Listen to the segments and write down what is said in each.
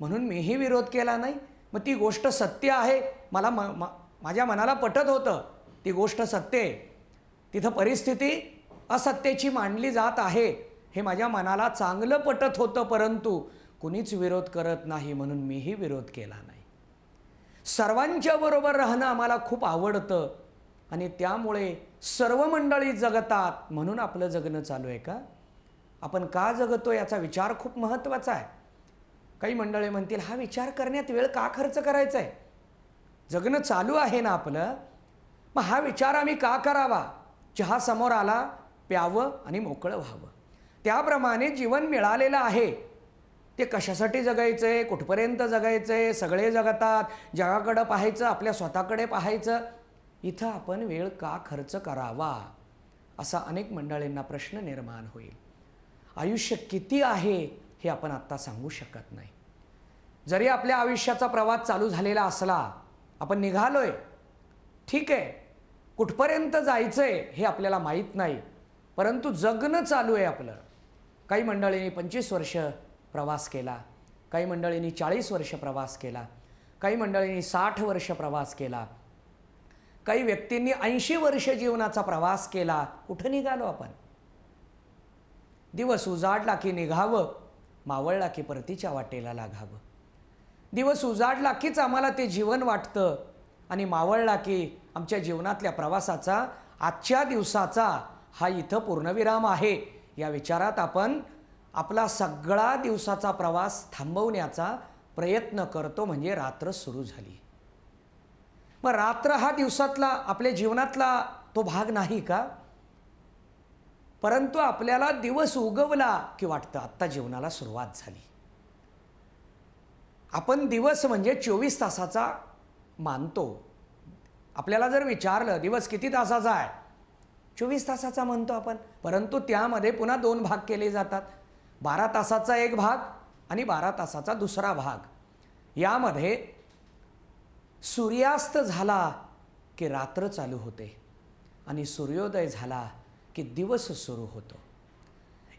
म्हणून मीही विरोध केला नाही. मग ती गोष्ट सत्य आहे, मला माझ्या मनाला पटत होतं ती गोष्ट सत्य आहे. तिथं परिस्थिती असत्याची मांडली जात आहे हे माझ्या मनाला चांगलं पटत होतं, परंतु कुणीच विरोध करत नाही म्हणून मीही विरोध केला नाही. सर्वांच्या बरोबर राहणं आम्हाला खूप आवडतं आणि त्यामुळे सर्व मंडळी जगतात म्हणून आपलं जगणं चालू आहे का? आपण का जगतो याचा विचार खूप महत्त्वाचा आहे. काही मंडळी म्हणतील हा विचार करण्यात वेळ का खर्च करायचा आहे? जगणं चालू आहे ना आपलं, मग हा विचार आम्ही का करावा? चहा समोर आला, प्यावं आणि मोकळं व्हावं. त्याप्रमाणे जीवन मिळालेलं आहे ते कशासाठी जगायचं आहे, कुठपर्यंत जगायचं आहे? सगळे जगतात, जगाकडं पाहायचं, आपल्या स्वतःकडे पाहायचं. इथं आपण वेळ का खर्च करावा असा अनेक मंडळींना प्रश्न निर्माण होईल. आयुष्य किती आहे हे आपण आत्ता सांगू शकत नाही. जरी आपल्या आयुष्याचा प्रवास चालू झालेला असला, आपण निघालोय, ठीक आहे, कुठपर्यंत जायचंय हे आपल्याला माहीत नाही, परंतु जगणं चालू आहे आपलं. काही मंडळींनी 25 वर्ष प्रवास केला, काही मंडळींनी 40 वर्ष प्रवास केला, काही मंडळींनी 60 वर्ष प्रवास केला, काही व्यक्तींनी 80 वर्ष जीवनाचा प्रवास केला. कुठं निघालो आपण? दिवस उजाडला की निघावं, मावळला की परतीच्या वाटेला लागावं. दिवस उजाडला कीच आम्हाला ते जीवन वाटतं आणि मावळला की आमच्या जीवनातल्या प्रवासाचा, आजच्या दिवसाचा हा इथं पूर्णविराम आहे या विचारात आपण आपला सगळा दिवसाचा प्रवास थांबवण्याचा प्रयत्न करतो. म्हणजे रात्र सुरू झाली. मग रात्र हा दिवसातला, आपल्या जीवनातला तो भाग नाही का? परंतु आपल्याला दिवस उगवला की वाटतं आत्ता जीवनाला सुरुवात झाली. आपण दिवस म्हणजे 24 तासाचा मानतो. आपल्याला जर विचारलं दिवस किती तासाचा आहे, 24 तासाचा म्हणतो आपण, परंतु त्यामध्ये पुन्हा 2 भाग केले जातात. 12 तासाचा एक भाग आणि 12 तासाचा दुसरा भाग. यामध्ये सूर्यास्त झाला की रात्र चालू होते आणि सूर्योदय झाला की दिवस सुरू होतो.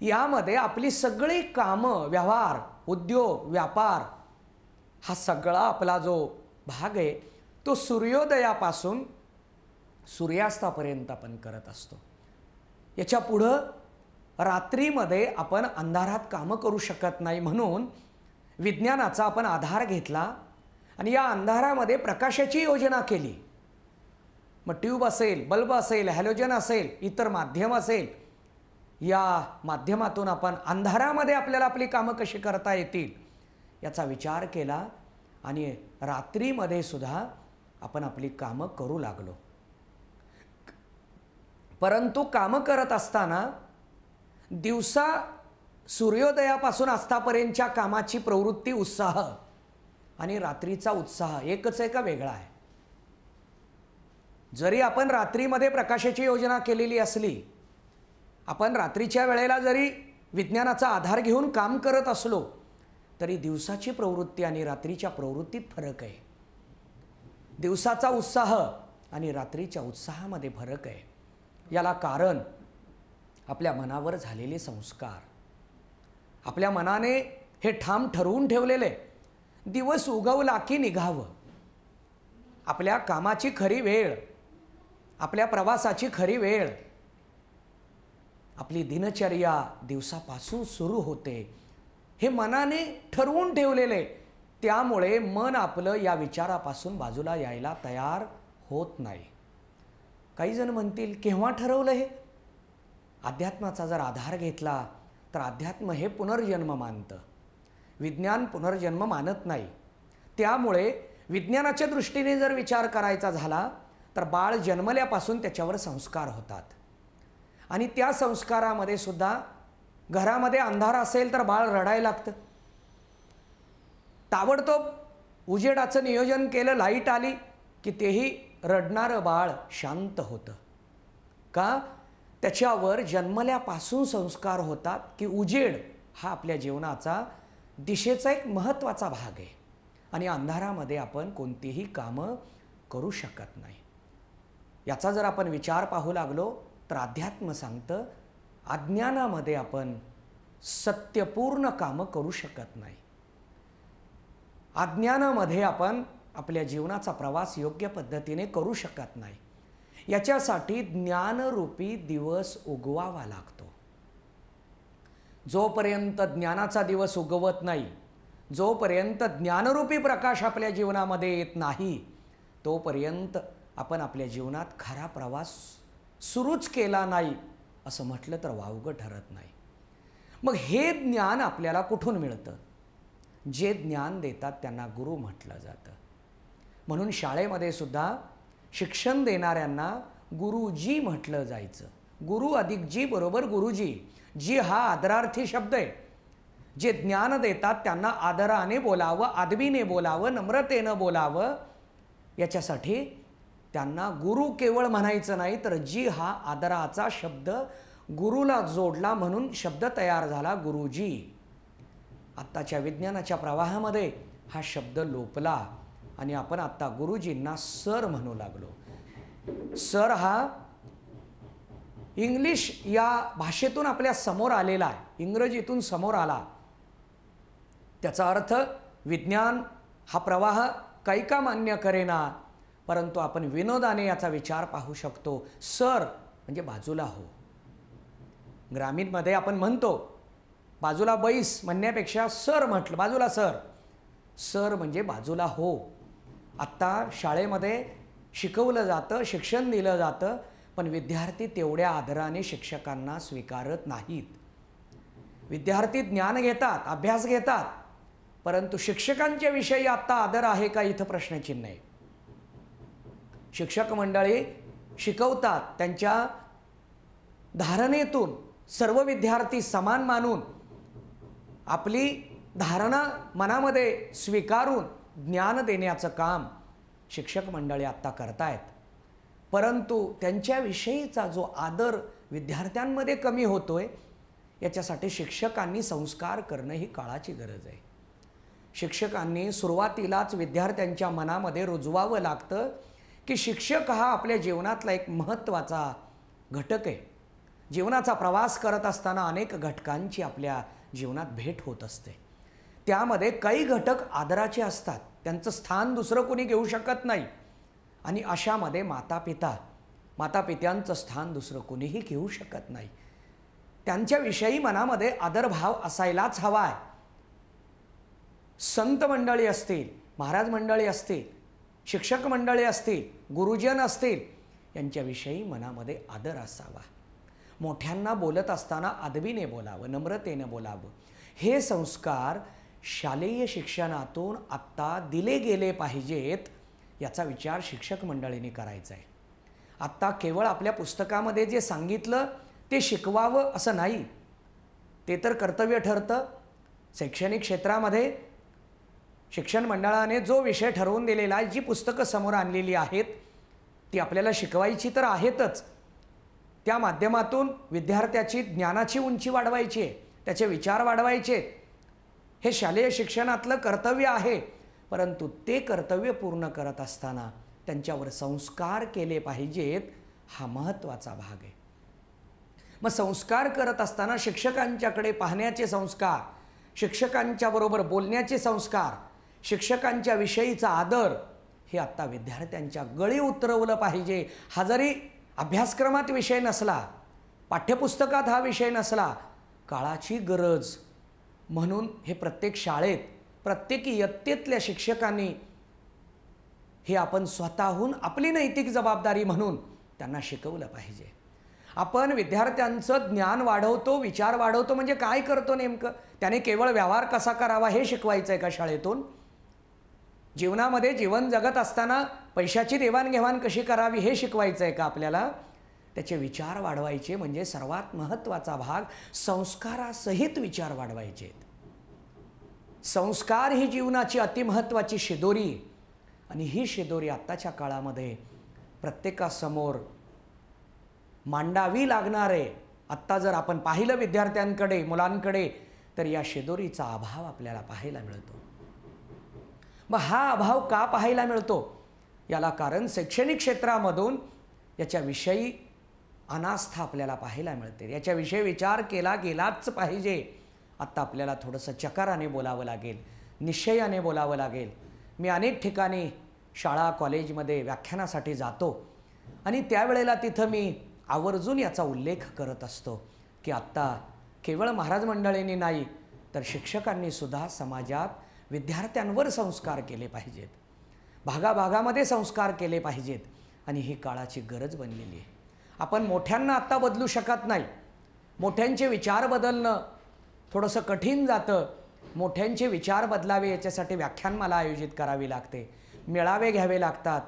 यामध्ये आपली सगळी कामं, व्यवहार, उद्योग, व्यापार हा सगळा आपला जो भाग आहे तो सूर्योदयापासून सूर्यास्तापर्यंत आपण करत असतो. याच्या पुढं रात्रीमध्ये आपण अंधारात कामं करू शकत नाही, म्हणून विज्ञानाचा आपण आधार घेतला आणि या अंधारामध्ये प्रकाशाची योजना केली. मग ट्यूब असेल, बल्ब असेल, हॅलोजन असेल, इतर माध्यम असेल, या माध्यमातून आपण अंधारामध्ये आपल्याला आपली कामं कशी करता येतील याचा विचार केला आणि रात्रीमध्ये सुद्धा आपण आपली कामं करू लागलो. परंतु कामं करत असताना दिवसा सूर्योदयापासून अस्तापर्यंतच्या कामाची प्रवृत्ती, उत्साह आणि रात्रीचा उत्साह एकच आहे का वेगळा आहे? जरी आपण रात्रीमध्ये प्रकाशाची योजना केलेली असली, आपण रात्रीच्या वेळेला जरी विज्ञानाचा आधार घेऊन काम करत असलो, तरी दिवसाची प्रवृत्ती आणि रात्रीच्या प्रवृत्तीत फरक आहे. दिवसाचा उत्साह आणि रात्रीच्या उत्साहामध्ये फरक आहे. याला कारण आपल्या मनावर झालेले संस्कार. आपल्या मनाने हे ठाम ठरवून ठेवलेले, दिवस उगवला की निघावं. आपल्या कामाची खरी वेळ, आपल्या प्रवासाची खरी वेळ, आपली दिनचर्या दिवसापासून सुरू होते हे मनाने ठरवून ठेवलेले. त्यामुळे मन आपलं या विचारापासून बाजूला यायला तयार होत नाही. काही जण म्हणतील केव्हा ठरवलं हे? अध्यात्माचा जर आधार घेतला तर अध्यात्म हे पुनर्जन्म मानतं, विज्ञान पुनर्जन्म मानत नाही. त्यामुळे विज्ञानाच्या दृष्टीने जर विचार करायचा झाला तर बाळ जन्मल्यापासून त्याच्यावर संस्कार होतात आणि त्या संस्कारामध्ये सुद्धा घरामध्ये अंधार असेल तर बाळ रडायला लागतं. ताबडतोब उजेडाचं नियोजन केलं, लाईट आली की तेही रडणारं बाळ शांत होतं. का? त्याच्यावर जन्मल्यापासून संस्कार होतात की उजेड हा आपल्या जीवनाचा दिशेचा एक महत्त्वाचा भाग आहे आणि अंधारामध्ये आपण कोणतीही कामं करू शकत नाही. याचा जर आपण विचार पाहू लागलो तर अध्यात्म सांगतं अज्ञानामध्ये आपण सत्यपूर्ण कामं करू शकत नाही. अज्ञानामध्ये आपण आपल्या जीवनाचा प्रवास योग्य पद्धतीने करू शकत नाही. याच्यासाठी ज्ञानरूपी दिवस उगवावा लागतो. जोपर्यंत ज्ञानाचा दिवस उगवत नाही, जोपर्यंत ज्ञानरूपी प्रकाश आपल्या जीवनामध्ये येत नाही, तोपर्यंत आपण आपल्या जीवनात खरा प्रवास सुरूच केला नाही असं म्हटलं तर वावगं ठरत नाही. मग हे ज्ञान आपल्याला कुठून मिळतं? जे ज्ञान देतात त्यांना गुरु म्हटलं जातं. म्हणून शाळेमध्ये सुद्धा शिक्षण देणाऱ्यांना गुरुजी म्हटलं जायचं. गुरु अधिक जी बरोबर गुरुजी. जी हा आदरार्थी शब्द आहे. जे ज्ञान देतात त्यांना आदराने बोलावं, आदबीने बोलावं, नम्रतेनं बोलावं. याच्यासाठी त्यांना गुरु केवळ म्हणायचं नाही, तर जी हा आदराचा शब्द गुरुला जोडला म्हणून शब्द तयार झाला गुरुजी. आत्ताच्या विज्ञानाच्या प्रवाहामध्ये हा शब्द लोपला आणि आपण आत्ता गुरुजींना सर म्हणू लागलो. सर हा इंग्लिश या भाषेतून आपल्या समोर आलेला आहे, इंग्रजीतून समोर आला. त्याचा अर्थ विज्ञान हा प्रवाह काही का मान्य करेना, परंतु आपण विनोदाने याचा विचार पाहू शकतो. सर म्हणजे बाजूला हो. ग्रामीणमध्ये आपण म्हणतो बाजूला बैस म्हणण्यापेक्षा सर म्हटलं, बाजूला सर. सर म्हणजे बाजूला हो. आत्ता शाळेमध्ये शिकवलं जातं, शिक्षण दिलं जातं, पण विद्यार्थी तेवढ्या आदराने शिक्षकांना स्वीकारत नाहीत. विद्यार्थी ज्ञान घेतात, अभ्यास घेतात, परंतु शिक्षकांच्या विषयी आत्ता आदर आहे का इथं प्रश्नचिन्ह आहे. शिक्षक मंडळी शिकवतात, त्यांच्या धारणेतून सर्व विद्यार्थी समान मानून आपली धारणा मनामध्ये स्वीकारून ज्ञान देण्याचं काम शिक्षक मंडळी आत्ता करतायत. परंतु त्यांच्याविषयीचा जो आदर विद्यार्थ्यांमध्ये कमी होतोय, याच्यासाठी शिक्षकांनी संस्कार करणं ही काळाची गरज आहे. शिक्षकांनी सुरुवातीलाच विद्यार्थ्यांच्या मनामध्ये रुजवावं लागतं की शिक्षक हा आपल्या जीवनातला एक महत्त्वाचा घटक आहे. जीवनाचा प्रवास करत असताना अनेक घटकांची आपल्या जीवनात भेट होत असते. त्यामध्ये काही घटक आदराचे असतात, त्यांचं स्थान दुसरं कोणी घेऊ शकत नाही. आणि अशामध्ये मातापित्यांचं स्थान दुसरं कोणीही घेऊ शकत नाही. त्यांच्याविषयी मनामध्ये आदरभाव असायलाच हवा आहे. संत मंडळी असतील, महाराज मंडळी असतील, शिक्षक मंडळी असतील, गुरुजन असतील, यांच्याविषयी मनामध्ये आदर असावा. मोठ्यांना बोलत असताना आदबीने बोलावं, नम्रतेने बोलावं. हे संस्कार शालेय शिक्षणातून आत्ता दिले गेले पाहिजेत, याचा विचार शिक्षक मंडळींनी करायचा आहे. आत्ता केवळ आपल्या पुस्तकामध्ये जे सांगितलं ते शिकवावं असं नाही, ते तर कर्तव्य ठरतं. शैक्षणिक क्षेत्रामध्ये शिक्षण मंडळाने जो विषय ठरवून दिलेला आहे, जी पुस्तकं समोर आणलेली आहेत, ती आपल्याला शिकवायची तर आहेतच. त्या माध्यमातून विद्यार्थ्याची ज्ञानाची उंची वाढवायची आहे, त्याचे विचार वाढवायचे. हे शालेय शिक्षणातलं कर्तव्य आहे. परंतु ते कर्तव्य पूर्ण करत असताना त्यांच्यावर संस्कार केले पाहिजेत, हा महत्त्वाचा भाग आहे. मग संस्कार करत असताना शिक्षकांच्याकडे पाहण्याचे संस्कार, शिक्षकांच्या बरोबर बोलण्याचे संस्कार, शिक्षकांच्या विषयीचा आदर हे आत्ता विद्यार्थ्यांच्या गळी उतरवलं पाहिजे. हा जरी अभ्यासक्रमात विषय नसला, पाठ्यपुस्तकात हा विषय नसला, काळाची गरज म्हणून हे प्रत्येक शाळेत प्रत्येक इयत्तेतल्या शिक्षकांनी हे आपण स्वतःहून आपली नैतिक जबाबदारी म्हणून त्यांना शिकवलं पाहिजे. आपण विद्यार्थ्यांचं ज्ञान वाढवतो, विचार वाढवतो म्हणजे काय करतो नेमकं? त्याने केवळ व्यवहार कसा करावा हे शिकवायचं आहे का शाळेतून? जीवनामध्ये जीवन जगत असताना पैशाची देवाणघेवाण कशी करावी हे शिकवायचं आहे का आपल्याला? त्याचे विचार वाढवायचे म्हणजे सर्वात महत्त्वाचा भाग संस्कारासहित विचार वाढवायचे. संस्कार ही जीवनाची अतिमहत्त्वाची शिदोरी, आणि ही शिदोरी आत्ताच्या काळामध्ये प्रत्येकासमोर मांडावी लागणार आहे. आत्ता जर आपण पाहिलं विद्यार्थ्यांकडे, मुलांकडे, तर या शिदोरीचा अभाव आपल्याला पाहायला मिळतो. मग हा अभाव का पाहायला मिळतो? याला कारण शैक्षणिक क्षेत्रामधून याच्याविषयी अनास्था आपल्याला पाहायला मिळते. याच्याविषयी विचार केला गेलाच पाहिजे. आत्ता आपल्याला थोडंसं चकाराने बोलावं लागेल. निश्चयाने बोलावं लागेल. मी अनेक ठिकाणी शाळा कॉलेजमध्ये व्याख्यानासाठी जातो आणि त्यावेळेला तिथं मी आवर्जून याचा उल्लेख करत असतो की आत्ता केवळ महाराज मंडळींनी नाही तर शिक्षकांनीसुद्धा समाजात विद्यार्थ्यांवर संस्कार केले पाहिजेत, भागाभागामध्ये संस्कार केले पाहिजेत आणि ही काळाची गरज बनलेली आहे. आपण मोठ्यांना आत्ता बदलू शकत नाही. मोठ्यांचे विचार बदलणं थोडंसं कठीण जातं. मोठ्यांचे विचार बदलावे याच्यासाठी व्याख्यानमाला आयोजित करावी लागते, मेळावे घ्यावे लागतात,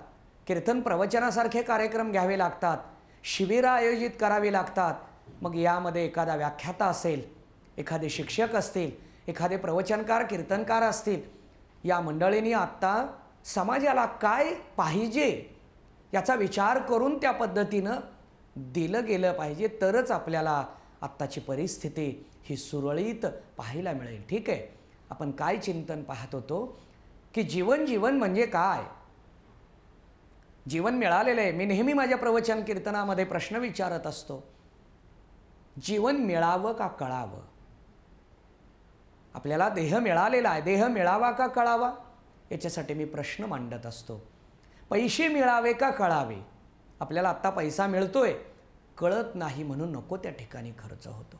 कीर्तन प्रवचनासारखे कार्यक्रम घ्यावे लागतात, शिबिरं आयोजित करावी लागतात. मग यामध्ये एखादा व्याख्याता असेल, एखादे शिक्षक असतील, एखादे प्रवचनकार कीर्तनकार असतील, या मंडळींनी आत्ता समाजाला काय पाहिजे याचा विचार करून त्या पद्धतीनं दिलं गेलं पाहिजे, तरच आपल्याला आत्ताची परिस्थिती ही सुरळीत पाहायला मिळेल. ठीक आहे, आपण काय चिंतन पाहत होतो की जीवन म्हणजे काय? जीवन मिळालेलं आहे. मी नेहमी माझ्या प्रवचन कीर्तनामध्ये प्रश्न विचारत असतो, जीवन मिळावं का कळावं? आपल्याला देह मिळालेला आहे, देह मिळावा का कळावा याच्यासाठी मी प्रश्न मांडत असतो. पैसे मिळावे का कळावे? आपल्याला आत्ता पैसा मिळतोय, कळत नाही म्हणून नको त्या ठिकाणी खर्च होतो.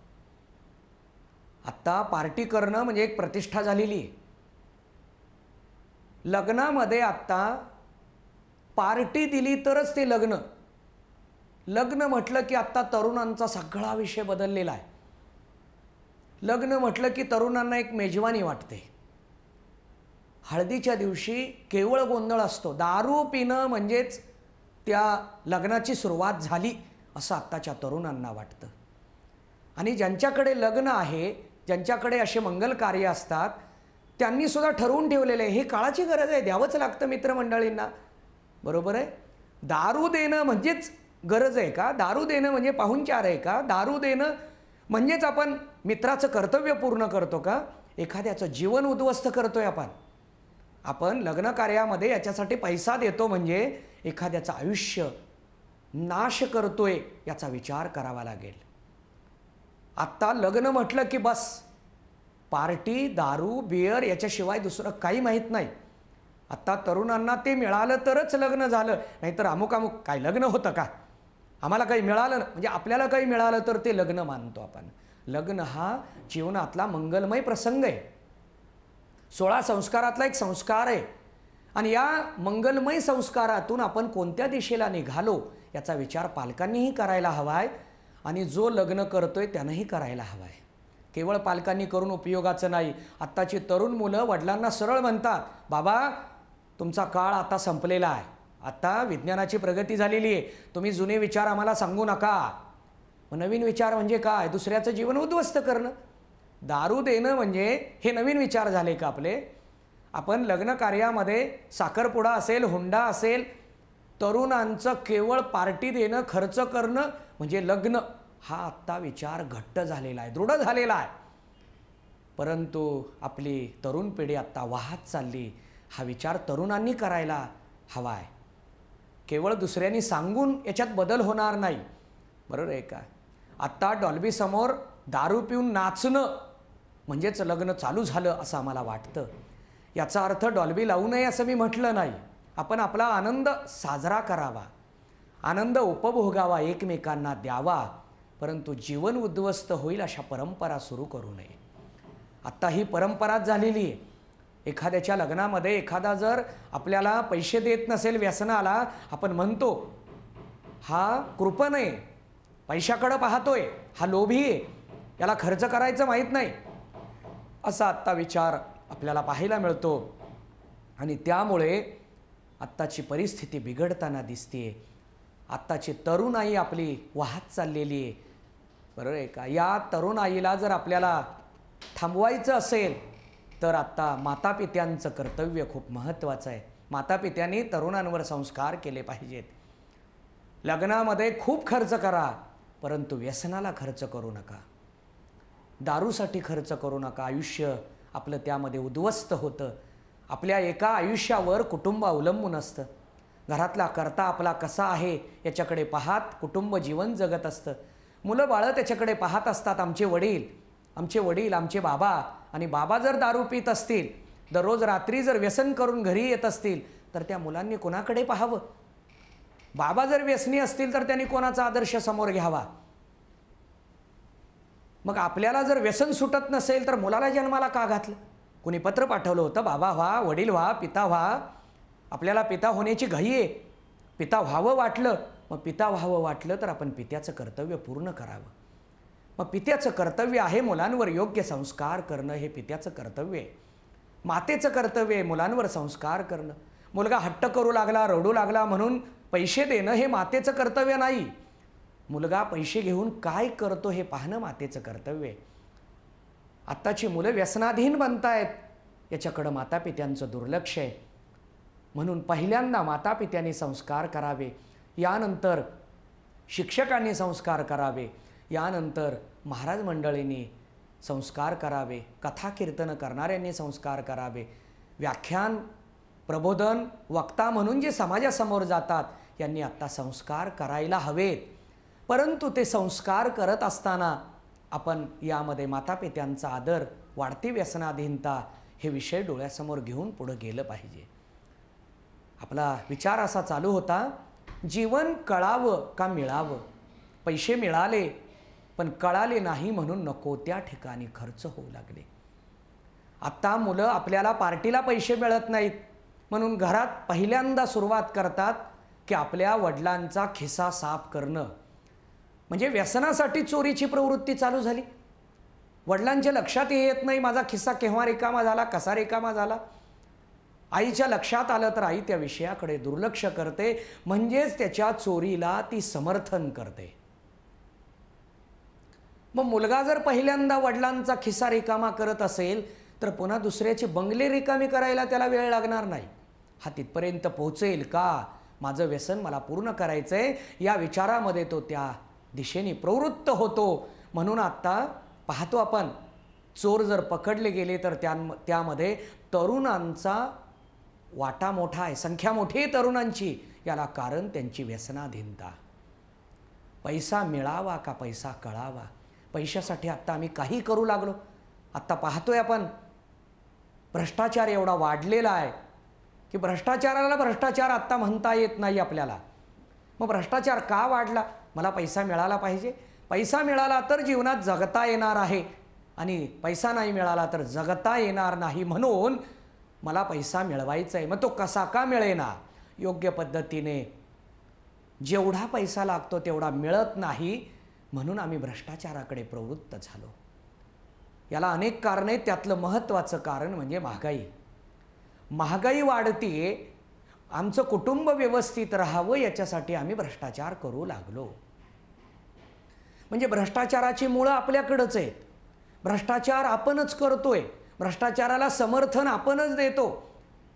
आत्ता पार्टी करणं म्हणजे एक प्रतिष्ठा झालेली आहे. लग्नामध्ये आत्ता पार्टी दिली तरच ते लग्न. लग्न म्हटलं की आत्ता तरुणांचा सगळा विषय बदललेला आहे. लग्न म्हटलं की तरुणांना एक मेजवानी वाटते. हळदीच्या दिवशी केवळ गोंधळ असतो. दारू पिणं म्हणजेच त्या लग्नाची सुरुवात झाली असं आत्ताच्या तरुणांना वाटतं. आणि ज्यांच्याकडे लग्न आहे, ज्यांच्याकडे असे मंगल कार्य असतात, त्यांनी सुद्धा ठरवून ठेवलेलं आहे, ही काळाची गरज आहे, द्यावंच लागतं मित्रमंडळींना. बरोबर आहे. दारू देणं म्हणजेच गरज आहे का? दारू देणं म्हणजे पाहुणचार आहे का? दारू देणं म्हणजेच आपण मित्राचं कर्तव्य पूर्ण करतो का? एखाद्याचं जीवन उद्ध्वस्त करतोय आपण लग्न कार्यामध्ये याच्यासाठी पैसा देतो म्हणजे एखाद्याचं आयुष्य नाश करतोय याचा विचार करावा लागेल. आत्ता लग्न म्हटलं की बस पार्टी, दारू, बियर याच्याशिवाय दुसरं काही माहीत नाही. आत्ता तरुणांना ते मिळालं तरच लग्न झालं, नाहीतर अमुक काय लग्न होतं का? आम्हाला काही मिळालं म्हणजे आपल्याला काही मिळालं तर ते लग्न मानतो आपण. लग्न हा जीवनातला मंगलमय प्रसंग आहे, 16 संस्कारातला एक संस्कार आहे. आणि या मंगलमय संस्कारातून आपण कोणत्या दिशेला निघालो याचा विचार पालकांनीही करायला हवा आहे आणि जो लग्न करतोय त्यानंही करायला हवा आहे. केवळ पालकांनी करून उपयोगाचं नाही. आत्ताची तरुण मुलं वडिलांना सरळ म्हणतात, बाबा तुमचा काळ आता संपलेला आहे, आता विज्ञानाची प्रगती झालेली आहे, तुम्ही जुने विचार आम्हाला सांगू नका. मग नवीन विचार म्हणजे काय? दुसऱ्याचं जीवन उद्ध्वस्त करणं. दारू देणं म्हणजे हे नवीन विचार झाले का आपले? आपण लग्न कार्यामध्ये साखरपुडा असेल, हुंडा असेल, तरुणांचं केवळ पार्टी देणं, खर्च करणं म्हणजे लग्न, हा आत्ता विचार घट्ट झालेला आहे, दृढ झालेला आहे. परंतु आपली तरुण पिढी आत्ता वाहत चालली. हा विचार तरुणांनी करायला हवा आहे. केवळ दुसऱ्यांनी सांगून याच्यात बदल होणार नाही. बरोबर आहे का? आत्ता डॉल्बीसमोर दारू पिऊन नाचणं म्हणजेच लग्न चालू झालं असं आम्हाला वाटतं. याचा अर्थ डॉल्बी लावू नये असं मी म्हटलं नाही. आपण आपला आनंद साजरा करावा, आनंद उपभोगावा, एकमेकांना द्यावा, परंतु जीवन उद्ध्वस्त होईल अशा परंपरा सुरू करू नये. आत्ता ही परंपराच झालेली आहे. एखाद्याच्या लग्नामध्ये एखादा जर आपल्याला पैसे देत नसेल व्यसनाला, आपण म्हणतो हा कृपण आहे, पैशाकडं पाहतोय, हा लोभी आहे, याला खर्च करायचं माहीत नाही, असा आत्ता विचार आपल्याला पाहायला मिळतो. आणि त्यामुळे आत्ताची परिस्थिती बिघडताना दिसते. आत्ताची तरुणाई आपली वाहत चाललेली आहे. बरोबर आहे का? या तरुणाईला जर आपल्याला थांबवायचं असेल तर आत्ता मातापित्यांचं कर्तव्य खूप महत्त्वाचं आहे. मातापित्यांनी तरुणांवर संस्कार केले पाहिजेत. लग्नामध्ये खूप खर्च करा, परंतु व्यसनाला खर्च करू नका, दारूसाठी खर्च करू नका. आयुष्य आपलं त्यामध्ये उद्ध्वस्त होतं. आपल्या एका आयुष्यावर कुटुंब अवलंबून असतं. घरातला कर्ता आपला कसा आहे याच्याकडे पाहत कुटुंब जीवन जगत असतं. मुलं बाळं त्याच्याकडे पाहत असतात. आमचे वडील, आमचे बाबा, आणि बाबा जर दारू पित असतील दररोज रात्री जर व्यसन करून घरी येत असतील तर त्या मुलांनी कोणाकडे पाहावं? बाबा जर व्यसनी असतील तर त्यांनी कोणाचा आदर्श समोर घ्यावा? मग आपल्याला जर व्यसन सुटत नसेल तर मुलाला जन्माला का घातलं? कुणी पत्र पाठवलं होतं, बाबा व्हा, वडील व्हा, पिता व्हा. आपल्याला पिता होण्याची घाई आहे. पिता व्हावं वाटलं, मग पिता व्हावं वाटलं तर आपण पित्याचं कर्तव्य पूर्ण करावं. मग पित्याचं कर्तव्य आहे मुलांवर योग्य संस्कार करणं, हे पित्याचं कर्तव्य आहे. मातेचं कर्तव्य आहे मुलांवर संस्कार करणं. मुलगा हट्ट करू लागला, रडू लागला म्हणून पैसे देणं हे मातेचं कर्तव्य नाही. मुलगा पैसे घेऊन काय करतो हे पाहणं मातेचं कर्तव्य आहे. आत्ताची मुलं व्यसनाधीन बनतायत, याच्याकडं मातापित्यांचं दुर्लक्ष आहे. म्हणून पहिल्यांदा मातापित्यांनी संस्कार करावे, यानंतर शिक्षकांनी संस्कार करावे, यानंतर महाराज मंडळींनी संस्कार करावे, कथा कीर्तन करणाऱ्यांनी संस्कार करावे, व्याख्यान प्रबोधन वक्ता म्हणून जे समाजासमोर जातात यांनी आत्ता संस्कार करायला हवेत. परंतु ते संस्कार करत असताना आपण यामध्ये मातापित्यांचा आदर, वाढती व्यसनाधीनता हे विषय डोळ्यासमोर घेऊन पुढे गेलं पाहिजे. आपला विचार असा चालू होता, जीवन कळावं का मिळावं? पैसे मिळाले पण कळाले नाही म्हणून नको त्या ठिकाणी खर्च होऊ लागले. आत्ता मुलं आपल्याला पार्टीला पैसे मिळत नाहीत म्हणून घरात पहिल्यांदा सुरुवात करतात की आपल्या वडिलांचा खिसा साफ करणं. म्हणजे व्यसनासाठी चोरीची प्रवृत्ती चालू झाली. वडिलांच्या लक्षात येत नाही माझा खिसा केव्हा रिकामा झाला, कसा रिकामा झाला. आईच्या लक्षात आलं तर आई त्या विषयाकडे दुर्लक्ष करते, म्हणजेच त्याच्या चोरीला ती समर्थन करते. मग मुलगा जर पहिल्यांदा वडिलांचा खिसा रिकामा करत असेल तर पुन्हा दुसऱ्याचे बंगले रिकामी करायला त्याला वेळ लागणार नाही. हा तिथपर्यंत पोहोचेल का? माझं व्यसन मला पूर्ण करायचंय या विचारामध्ये तो त्या दिशेने प्रवृत्त होतो. म्हणून आत्ता पाहतो आपण, चोर जर पकडले गेले तर त्यामध्ये तरुणांचा वाटा मोठा आहे, संख्या मोठी आहे तरुणांची. याला कारण त्यांची व्यसनाधीनता. पैसा मिळावा का पैसा कळावा, पैशासाठी आत्ता आम्ही काही करू लागलो. आत्ता पाहतोय आपण भ्रष्टाचार एवढा वाढलेला आहे की भ्रष्टाचाराला भ्रष्टाचार आत्ता म्हणता येत नाही आपल्याला. मग भ्रष्टाचार का वाढला? मला पैसा मिळाला पाहिजे, पैसा मिळाला तर जीवनात जगता येणार आहे, आणि पैसा नाही मिळाला तर जगता येणार नाही. म्हणून मला पैसा मिळवायचा आहे. मग तो कसा का मिळेना? योग्य पद्धतीने जेवढा पैसा लागतो तेवढा मिळत नाही, म्हणून आम्ही भ्रष्टाचाराकडे प्रवृत्त झालो. याला अनेक कारणं आहेत. त्यातलं महत्त्वाचं कारण म्हणजे महागाई. महागाई वाढतीये, आमचं कुटुंब व्यवस्थित राहावं याच्यासाठी आम्ही भ्रष्टाचार करू लागलो. म्हणजे भ्रष्टाचाराची मुळं आपल्याकडंच आहेत. भ्रष्टाचार आपणच करतोय, भ्रष्टाचाराला समर्थन आपणच देतो.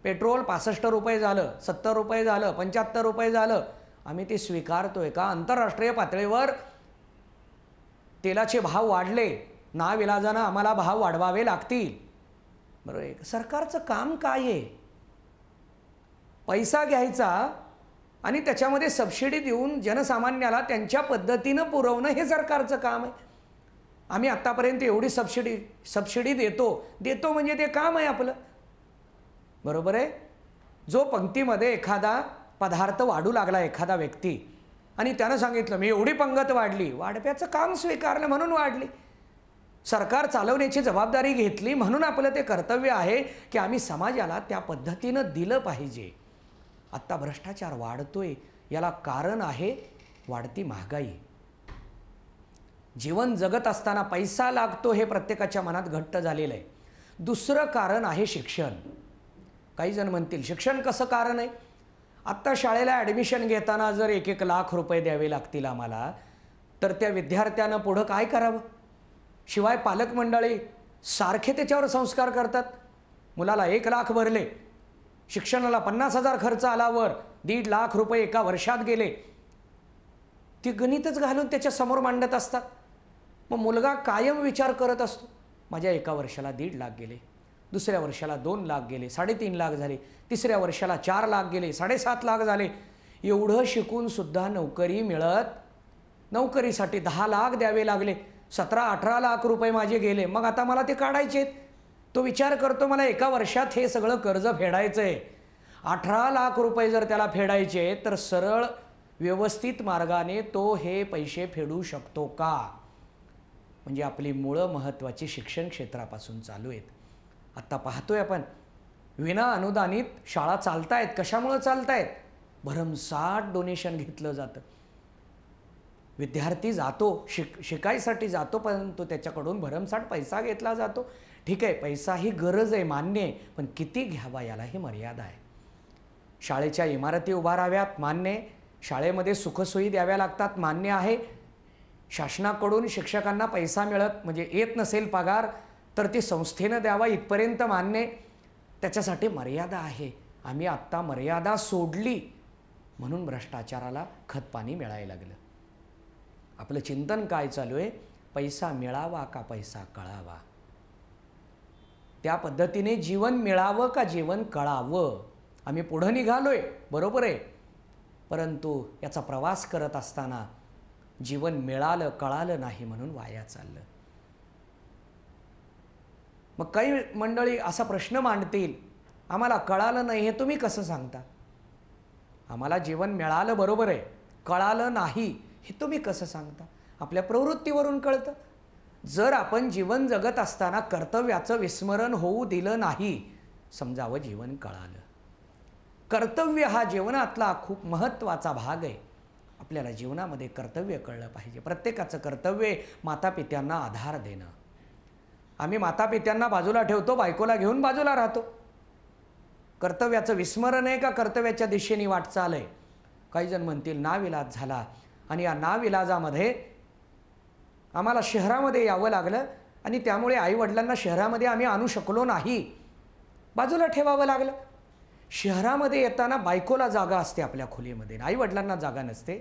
पेट्रोल 65 रुपये झालं, 70 रुपये झालं, 75 रुपये झालं, आम्ही ते स्वीकारतोय का? आंतरराष्ट्रीय पातळीवर तेलाचे भाव वाढले, नाविलाजानं आम्हाला भाव वाढवावे लागतील. बरोबर आहे. सरकारचं काम काय आहे? पैसा घ्यायचा आणि त्याच्यामध्ये सबसिडी देऊन जनसामान्याला त्यांच्या पद्धतीनं पुरवणं हे सरकारचं काम आहे. आम्ही आत्तापर्यंत एवढी सबसिडी देतो म्हणजे ते काम आहे आपलं. बरोबर आहे. जो पंक्तीमध्ये एखादा पदार्थ वाढू लागला एखादा व्यक्ती आणि त्यानं सांगितलं मी एवढी पंगत वाढली, वाढप्याचं काम स्वीकारलं म्हणून वाढली. सरकार चालवण्याची जबाबदारी घेतली म्हणून आपलं ते कर्तव्य आहे की आम्ही समाजाला त्या पद्धतीनं दिलं पाहिजे. आत्ता भ्रष्टाचार वाढतोय, याला कारण आहे वाढती महागाई. जीवन जगत असताना पैसा लागतो हे प्रत्येकाच्या मनात घट्ट झालेलं आहे. दुसरं कारण आहे शिक्षण. काही जण म्हणतील शिक्षण कसं कारण आहे? आत्ता शाळेला ॲडमिशन घेताना जर 1-1 लाख रुपये द्यावे लागतील आम्हाला, तर त्या विद्यार्थ्यानं पुढं काय करावं? शिवाय पालक मंडळी सारखे त्याच्यावर संस्कार करतात. मुलाला 1 लाख भरले, शिक्षणाला 50,000 खर्च आलावर 1.5 लाख रुपये एका वर्षात गेले, ती गणितच घालून त्याच्यासमोर मांडत असतात. मग मुलगा कायम विचार करत असतो माझ्या एका वर्षाला 1.5 लाख गेले, दुसऱ्या वर्षाला 2 लाख गेले, 3.5 लाख झाले, तिसऱ्या वर्षाला 4 लाख गेले, 7.5 लाख झाले. एवढं शिकूनसुद्धा नोकरी मिळत, नोकरीसाठी 10 लाख द्यावे लागले, 17-18 लाख रुपये माझे गेले. मग आता मला ते काढायचे आहेत. तो विचार करतो मला एका वर्षात हे सगळं कर्ज फेडायचं आहे. 18 लाख रुपये जर त्याला फेडायचे तर सरळ व्यवस्थित मार्गाने तो हे पैसे फेडू शकतो का? म्हणजे आपली मुळं महत्त्वाची शिक्षण क्षेत्रापासून चालू आहेत. आत्ता पाहतोय आपण विना अनुदानित शाळा चालतायत. कशामुळे चालतायत? भरमसाठ डोनेशन घेतलं जातं. विद्यार्थी जातो शिकायसाठी जातो, परंतु त्याच्याकडून भरमसाठ पैसा घेतला जातो. ठीक आहे, पैसा ही गरज आहे, मान्य आहे, पण किती घ्यावा याला ही मर्यादा आहे. शाळेच्या इमारती उभाराव्यात, मान्य आहे. शाळेमध्ये सुखसोयी द्याव्या लागतात, मान्य आहे. शासनाकडून शिक्षकांना पैसा मिळत म्हणजे येत नसेल पगार तर ती संस्थेनं द्यावा इथपर्यंत मान्य आहे. त्याच्यासाठी मर्यादा आहे. आम्ही आत्ता मर्यादा सोडली म्हणून भ्रष्टाचाराला खतपाणी मिळायला लागलं. आपलं चिंतन काय चालू आहे? पैसा मिळावा का पैसा कळावा? त्या पद्धतीने जीवन मिळावं का जीवन कळावं? आम्ही पुढं निघालोय, बरोबर आहे, परंतु याचा प्रवास करत असताना जीवन मिळालं कळालं नाही म्हणून वाया चाललं. मग काही मंडळी असा प्रश्न मांडतील, आम्हाला कळालं नाही हे तुम्ही कसं सांगता? आम्हाला जीवन मिळालं बरोबर आहे, कळालं नाही हे तुम्ही कसं सांगता? आपल्या प्रवृत्तीवरून कळतं. जर आपण जीवन जगत असताना कर्तव्याचं विस्मरण होऊ दिलं नाही, समजावं जीवन कळालं. कर्तव्य हा जीवनातला खूप महत्त्वाचा भाग आहे. आपल्याला जीवनामध्ये कर्तव्य कळलं पाहिजे. प्रत्येकाचं कर्तव्य मातापित्यांना आधार देणं. आम्ही मातापित्यांना बाजूला ठेवतो, बायकोला घेऊन बाजूला राहतो. कर्तव्याचं विस्मरण आहे का कर्तव्याच्या दिशेने वाटचाल आहे? काही जण म्हणतील नाविलाज झाला आणि या नाविलाजामध्ये आम्हाला शहरामध्ये यावं लागलं आणि त्यामुळे आईवडिलांना शहरामध्ये आम्ही आणू शकलो नाही, बाजूला ठेवावं लागलं. शहरामध्ये येताना बायकोला जागा असते आपल्या खोलीमध्ये, आईवडिलांना जागा नसते.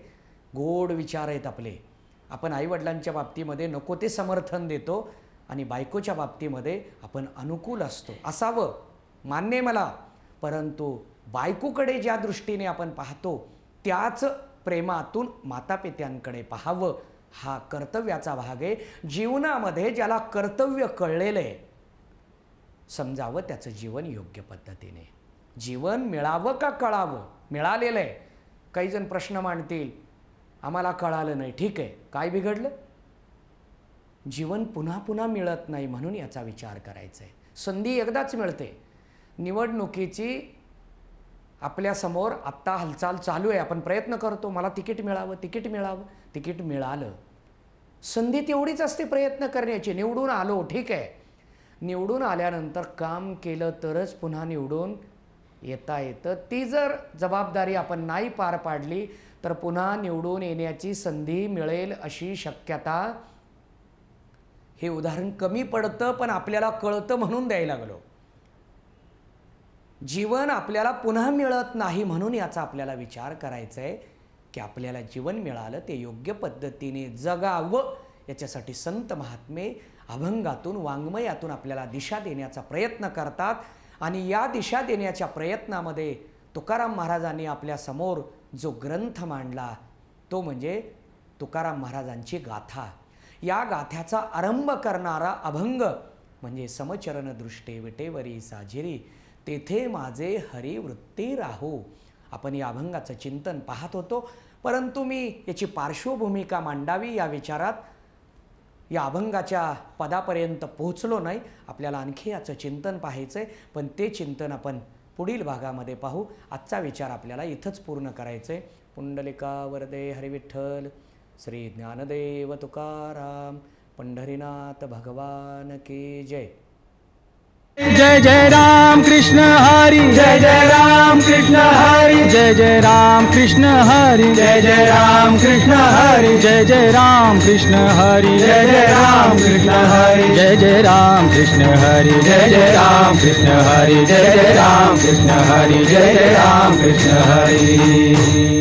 गोड विचार आहेत आपले. आपण आईवडिलांच्या बाबतीमध्ये नको ते समर्थन देतो आणि बायकोच्या बाबतीमध्ये आपण अनुकूल असतो. असावं, मान्य आहे मला, परंतु बायकोकडे ज्या दृष्टीने आपण पाहतो त्याच प्रेमातून मातापित्यांकडे पाहावं. हा कर्तव्याचा भाग आहे. जीवनामध्ये ज्याला कर्तव्य कळलेलं आहे, समजावं त्याचं जीवन योग्य पद्धतीने. जीवन मिळावं का कळावं? मिळालेलं आहे. काही जण प्रश्न मांडतील, आम्हाला कळालं नाही. ठीक आहे, काय बिघडलं? जीवन पुन्हा पुन्हा मिळत नाही म्हणून याचा विचार करायचा आहे. संधी एकदाच मिळते. निवडणुकीची आपल्यासमोर आत्ता हालचाल चालू आहे, आपण प्रयत्न करतो, मला तिकीट मिळावं, तिकीट मिळावं. तिकीट मिळालं, संधी तेवढीच असते प्रयत्न करण्याची. निवडून आलो, ठीक आहे, निवडून आल्यानंतर काम केलं तरच पुन्हा निवडून येता येतं. ती जर जबाबदारी आपण नाही पार पाडली तर पुन्हा निवडून येण्याची संधी मिळेल अशी शक्यता, हे उदाहरण कमी पडतं पण आपल्याला कळतं म्हणून द्यायला लागलो. जीवन आपल्याला पुन्हा मिळत नाही म्हणून याचा आपल्याला विचार करायचा आहे की आपल्याला जीवन मिळालं ते योग्य पद्धतीने जगावं. याच्यासाठी संत महात्मे अभंगातून वाङ्मयातून आपल्याला दिशा देण्याचा प्रयत्न करतात आणि या दिशा देण्याच्या प्रयत्नामध्ये तुकाराम महाराजांनी आपल्या समोर जो ग्रंथ मांडला तो म्हणजे तुकाराम महाराजांची गाथा. या गाथ्याचा आरंभ करणारा अभंग म्हणजे समचरण दृष्टे विटेवरी साजिरी तेथे माझे हरिवृत्ती राहो. आपण या अभंगाचं चिंतन पाहत होतो, परंतु मी याची पार्श्वभूमिका मांडावी या विचारात या अभंगाच्या पदापर्यंत पोहोचलो नाही. आपल्याला आणखी याचं चिंतन पाहायचं आहे, पण ते चिंतन आपण पुढील भागामध्ये पाहू. आजचा विचार आपल्याला इथंच पूर्ण करायचं आहे. पुंडलिका वरदे हरिविठ्ठल श्री ज्ञानदेव तुकाराम पंढरीनाथ भगवान की जय. जय जय राम कृष्ण हरी, जय जय राम कृष्ण हरी, जय जय राम कृष्ण हरी, जय जय राम कृष्ण हरी, जय जय राम कृष्ण हरी, जय जय राम कृष्ण हरी, जय जय राम कृष्ण हरी, जय जय राम कृष्ण हरी, जय जय राम कृष्ण हरी, जय जय राम कृष्ण हरी.